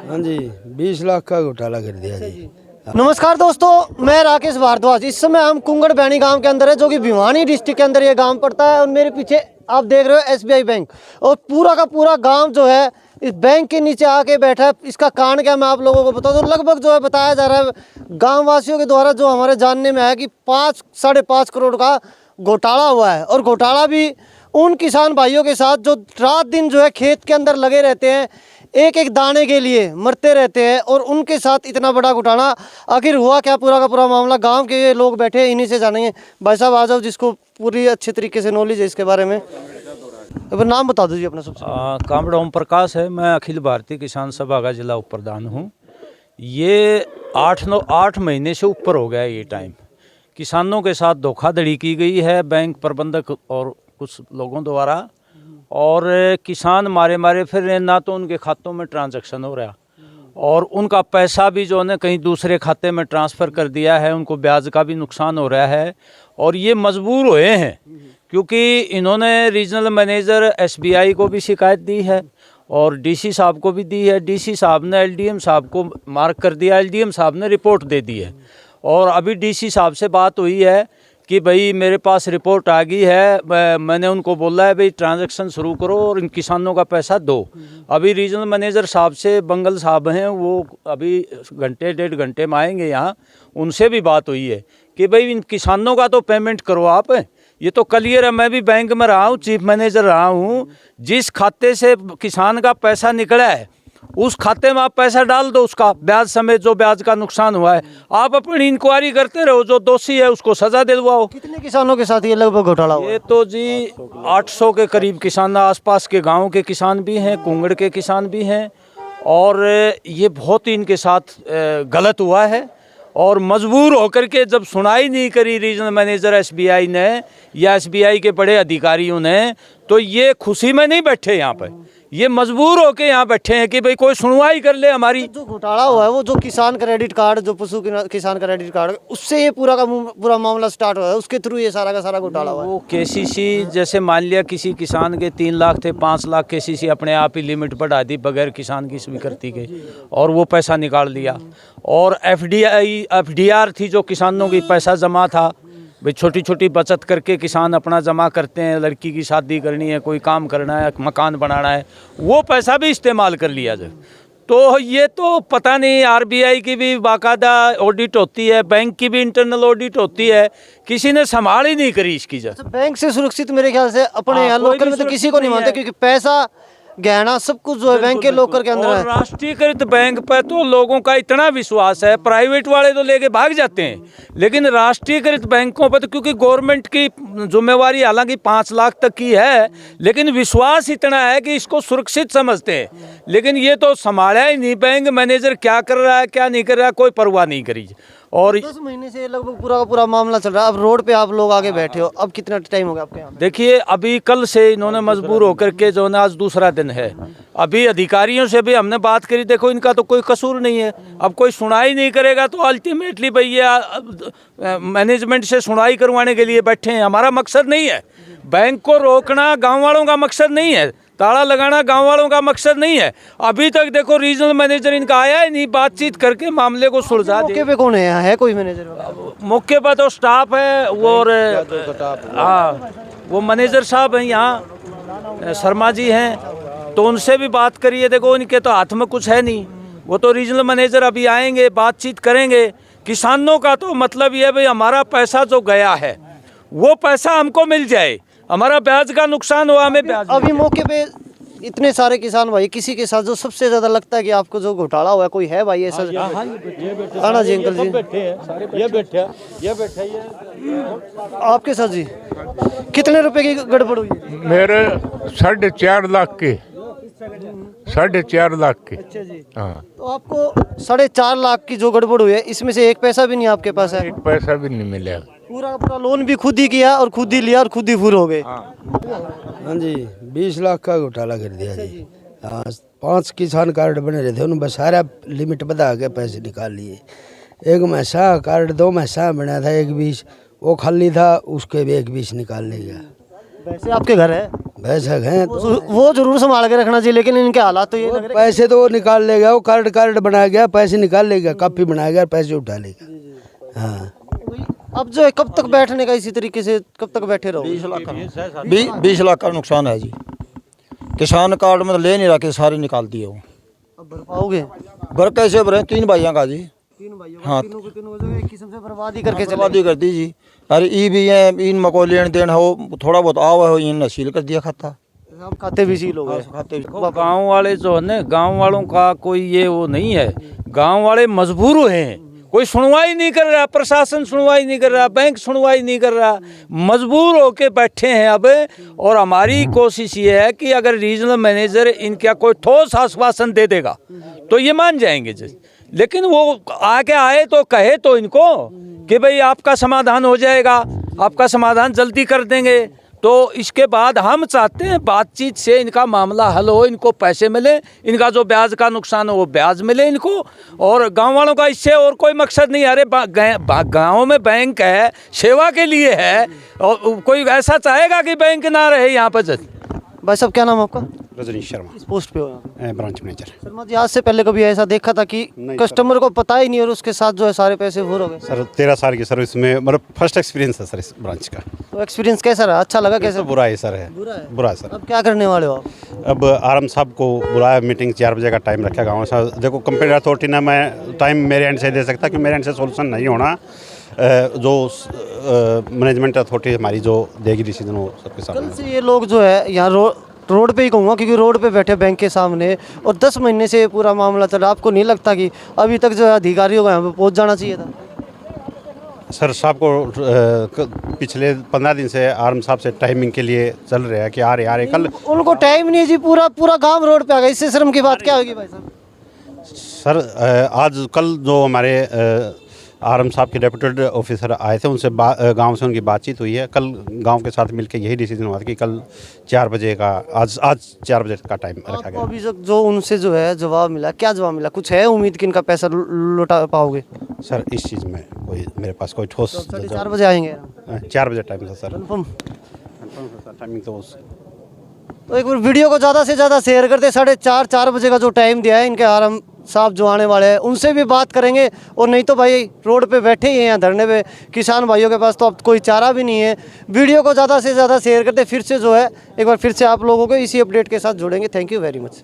हाँ जी, 20 लाख का घोटाला कर दिया जी। नमस्कार दोस्तों, मैं राकेश भारद्वाज। इस समय हम कुंगड़ बैनी गांव के अंदर है, जो कि भिवानी डिस्ट्रिक्ट के अंदर ये गांव पड़ता है। और मेरे पीछे आप देख रहे हो एसबीआई बैंक, और पूरा का पूरा गांव जो है इस बैंक के नीचे आके बैठा है। इसका कारण क्या मैं आप लोगों को बता दूं। लगभग जो है बताया जा रहा है गाँव वासियों के द्वारा, जो हमारे जानने में आया कि 5-5.5 करोड़ का घोटाला हुआ है। और घोटाला भी उन किसान भाइयों के साथ जो रात दिन जो है खेत के अंदर लगे रहते हैं, एक एक दाने के लिए मरते रहते हैं। और उनके साथ इतना बड़ा घोटाला आखिर हुआ क्या, पूरा का पूरा मामला गांव के ये लोग बैठे हैं, इन्हीं से जानेंगे। भाई साहब आ जाओ, जिसको पूरी अच्छे तरीके से नॉलेज है इसके बारे में। अब नाम बता दीजिए अपना सबसे। कामड़ ओम प्रकाश है, मैं अखिल भारतीय किसान सभा का जिला उप प्रधान हूँ। ये 8 महीने से ऊपर हो गया ये टाइम। किसानों के साथ धोखाधड़ी की गई है बैंक प्रबंधक और कुछ लोगों द्वारा, और किसान मारे फिर रहे, ना तो उनके खातों में ट्रांजैक्शन हो रहा और उनका पैसा भी जो है कहीं दूसरे खाते में ट्रांसफ़र कर दिया है। उनको ब्याज का भी नुकसान हो रहा है और ये मजबूर हुए हैं, क्योंकि इन्होंने रीजनल मैनेजर एसबीआई को भी शिकायत दी है और डीसी साहब को भी दी है। डीसी साहब ने एलडीएम साहब को मार्क कर दिया, एलडीएम साहब ने रिपोर्ट दे दी है। और अभी डीसी साहब से बात हुई है कि भाई मेरे पास रिपोर्ट आ गई है, मैंने उनको बोला है भाई ट्रांजैक्शन शुरू करो और इन किसानों का पैसा दो। अभी रीजनल मैनेजर साहब से बंगल साहब हैं, वो अभी घंटे 1.5 घंटे में आएंगे यहाँ। उनसे भी बात हुई है कि भाई इन किसानों का तो पेमेंट करो आप। ये तो क्लियर है, मैं भी बैंक में रहा हूँ, चीफ मैनेजर रहा हूँ। जिस खाते से किसान का पैसा निकला है उस खाते में आप पैसा डाल दो, उसका ब्याज समेत जो ब्याज का नुकसान हुआ है। आप अपनी इंक्वायरी करते रहो, जो दोषी है उसको सजा दिलवाओ। कितने किसानों के साथ ये लगभग घोटाला हुआ? ये तो जी 800 के करीब किसान, आसपास के गांव के किसान भी हैं, कुंगड़ के किसान भी हैं। और ये बहुत ही इनके साथ गलत हुआ है। और मजबूर होकर के जब सुनाई नहीं करी रीजनल मैनेजर एसबीआई ने या एसबीआई के बड़े अधिकारियों ने, तो ये खुशी में नहीं बैठे यहाँ पर, ये मजबूर होके यहाँ बैठे हैं कि भाई कोई सुनवाई कर ले हमारी। जो घोटाला हुआ है वो जो किसान क्रेडिट कार्ड, जो पशु किसान क्रेडिट कार्ड, उससे ये पूरा का पूरा मामला स्टार्ट हुआ है, उसके थ्रू ये सारा का सारा घोटाला हुआ है। वो केसीसी, जैसे मान लिया किसी किसान के 3 लाख थे, 5 लाख केसीसी अपने आप ही लिमिट बढ़ा दी बगैर किसान की स्वीकृति के, और वो पैसा निकाल लिया। और एफडीआर थी जो किसानों की पैसा जमा था, भाई छोटी छोटी बचत करके किसान अपना जमा करते हैं, लड़की की शादी करनी है, कोई काम करना है, मकान बनाना है, वो पैसा भी इस्तेमाल कर लिया जाए। तो ये तो पता नहीं, आरबीआई की भी बाकायदा ऑडिट होती है, बैंक की भी इंटरनल ऑडिट होती है, किसी ने संभाल ही नहीं करी इसकी। बैंक से सुरक्षित मेरे ख्याल से अपने यहाँ लोकल में तो किसी को नहीं मानते, क्योंकि पैसा गहना सब कुछ जो है बैंक के लॉकर के अंदर है। राष्ट्रीयकृत बैंक पर तो लोगों का इतना विश्वास है, प्राइवेट वाले तो लेके भाग जाते हैं, लेकिन राष्ट्रीयकृत बैंकों पर तो, क्योंकि गवर्नमेंट की जिम्मेवारी हालांकि 5 लाख तक की है, लेकिन विश्वास इतना है कि इसको सुरक्षित समझते हैं। लेकिन ये तो संभाला ही नहीं, बैंक मैनेजर क्या कर रहा है क्या नहीं कर रहा है कोई परवाह नहीं करी। और 10 महीने से लगभग पूरा का पूरा मामला चल रहा है। अब रोड पे आप लोग आगे बैठे हो, अब कितना टाइम हो गया आपके यहाँ? देखिए अभी कल से इन्होंने मजबूर होकर के, जो ना आज दूसरा दिन है, अभी अधिकारियों से भी हमने बात करी, देखो इनका तो कोई कसूर नहीं है, अब कोई सुनाई नहीं करेगा तो अल्टीमेटली भैया मैनेजमेंट से सुनाई करवाने के लिए बैठे हैं। हमारा मकसद नहीं है बैंक को रोकना, गाँव वालों का मकसद नहीं है, ताला लगाना गांव वालों का मकसद नहीं है। अभी तक देखो रीजनल मैनेजर इनका आया ही नहीं, बातचीत करके मामले को सुलझा दे। मौके पे कौन है यहाँ, है कोई मैनेजर? मौके पर तो स्टाफ है, वो और हाँ वो मैनेजर साहब हैं यहाँ, शर्मा जी हैं, तो उनसे भी बात करिए। देखो इनके तो हाथ में कुछ है नहीं, वो तो रीजनल मैनेजर अभी आएंगे, बातचीत करेंगे। किसानों का तो मतलब ये है भाई हमारा पैसा जो गया है वो पैसा हमको मिल जाए, हमारा ब्याज का नुकसान हुआ हमें ब्याज। अभी मौके पे इतने सारे किसान भाई, किसी के साथ जो सबसे ज्यादा लगता है कि आपको जो घोटाला हुआ है, कोई है भाई ऐसा? आना जी अंकल जी, ये बैठे आपके साथ जी कितने रुपए की गड़बड़ हुई है? मेरे 4.5 लाख के, 4.5 लाख के। अच्छा जी, हाँ, तो आपको 4.5 लाख की जो गड़बड़ हुई है, इसमें से एक पैसा भी नहीं आपके पास है? एक पैसा भी नहीं मिला। पूरा का पूरा लोन भी खुद ही किया और खुद ही लिया और खुद ही फुर हो गए। हाँ जी, 20 लाख का घोटाला कर दिया जी। हाँ, 5 किसान कार्ड बने रहे थे, उन्होंने सारा लिमिट बता के पैसे निकाल लिए। एक मैसा कार्ड, 2 मैसा बना था, एक 20 वो खाली था, उसके भी एक 20 निकाल लिया। वैसे आपके घर है, भैंस हैं तो वो जरूर संभाल के रखना चाहिए, लेकिन इनके हालात तो ये लग रहे पैसे तो वो निकाल लेगा, वो कार्ड बनाया गया, पैसे निकाल लेगा, कापी बनाया गया, पैसे उठा लेगा। हाँ हैं। अब जो है कब तक बैठने का इसी तरीके से, कब तक बैठे रहो? 20 लाख का नुकसान है जी। किसान कार्ड में तो ले नहीं रखे, सारे निकाल दिए वो। अब भर पाओगे? भर कैसे भरे? 3 भाइयों का जी। 3 भाइयों हाँ। तीनों के तीनों जो एक किस्म से बर्बादी करके चले। बर्बादी कर दी जी। अरे ई भी है, इन मको लेन देन हो, थोड़ा बहुत आवा हो, इन सील कर दिया खाता। हम खाते भी सील हो गए। खाते गांव वाले जो है ना, गांव वालों का कोई ये वो नहीं है, गांव वाले मजबूर हैं, कोई सुनवाई नहीं कर रहा, प्रशासन सुनवाई नहीं कर रहा, बैंक सुनवाई नहीं कर रहा, मजबूर होके बैठे हैं अब। और हमारी कोशिश ये है कि अगर रीजनल मैनेजर इनका कोई ठोस आश्वासन दे देगा तो ये मान जाएंगे जी। लेकिन वो आगे आए तो कहे तो इनको कि भाई आपका समाधान हो जाएगा, आपका समाधान जल्दी कर देंगे, तो इसके बाद हम चाहते हैं बातचीत से इनका मामला हल हो, इनको पैसे मिले, इनका जो ब्याज का नुकसान हो वो ब्याज मिले इनको। और गांव वालों का इससे और कोई मकसद नहीं है। अरे गांव में बैंक है, सेवा के लिए है, और कोई ऐसा चाहेगा कि बैंक ना रहे यहाँ पर। भाई साहब क्या नाम है आपका? रजनीश शर्मा, किस पोस्ट पे हो यहाँ पे? Branch manager. शर्मा जी, आज से पहले कभी ऐसा देखा था कि नहीं कस्टमर को पता ही नहीं और उसके साथ जो है सारे पैसे भूल हो गए? सर 13 साल की सर्विस में मतलब फर्स्ट एक्सपीरियंस है सर इस ब्रांच का। तो एक्सपीरियंस कैसा रहा? अच्छा लगा? कैसे? तो बुरा है सर, है बुरा है? बुरा है सर। अब क्या करने वाले हो आप? अब आरम साहब को बुलाया, मीटिंग 4 बजे का टाइम रखा गाँव साहब। देखो कंप्लेंट अथॉरिटी ने मैं टाइम मेरे एंड से दे सकता कि मेरे एंड से सोल्यूशन नहीं होना, जो मैनेजमेंट अथॉरिटी हमारी जो देगी डिसीजन वो सबके कल सामने। से ये लोग जो है यहाँ रोड पे ही कहूँगा, क्योंकि रोड पे बैठे बैंक के सामने, और 10 महीने से ये पूरा मामला चल रहा। आपको नहीं लगता कि अभी तक जो है अधिकारियों को यहाँ पे पहुँच जाना चाहिए था? सर साहब को पिछले 15 दिन से आरम साहब से टाइमिंग के लिए चल रहे हैं कि आ रहे कल। उनको टाइम नहीं है जी, पूरा गांव रोड पे आ गया। इससे शर्म की बात क्या होगी भाई साहब? सर आज कल जो हमारे आरम साहब के डेप्यूटेड ऑफिसर आए थे, उनसे गांव से उनकी बातचीत हुई है। कल गांव के साथ मिलकर यही डिसीजन हुआ था कि कल 4 बजे का आज 4 बजे का टाइम रखा आपको गया। अभी जो उनसे जो है जवाब मिला, क्या जवाब मिला? कुछ है उम्मीद कि इनका पैसा लौटा पाओगे? सर इस चीज़ में कोई मेरे पास कोई ठोस 4:30 बजे आएंगे? 4 बजे टाइम था सर। कन्फर्म? टाइमिंग तो तो एक बार वीडियो को ज़्यादा से ज़्यादा शेयर करते। 4:30 बजे का जो टाइम दिया है इनके आराम साहब जो आने वाले हैं उनसे भी बात करेंगे। और नहीं तो भाई रोड पे बैठे ही हैं यहाँ धरने पे, किसान भाइयों के पास तो अब कोई चारा भी नहीं है। वीडियो को ज़्यादा से ज़्यादा शेयर करते। फिर से जो है एक बार फिर से आप लोगों को इसी अपडेट के साथ जोड़ेंगे। Thank you very much.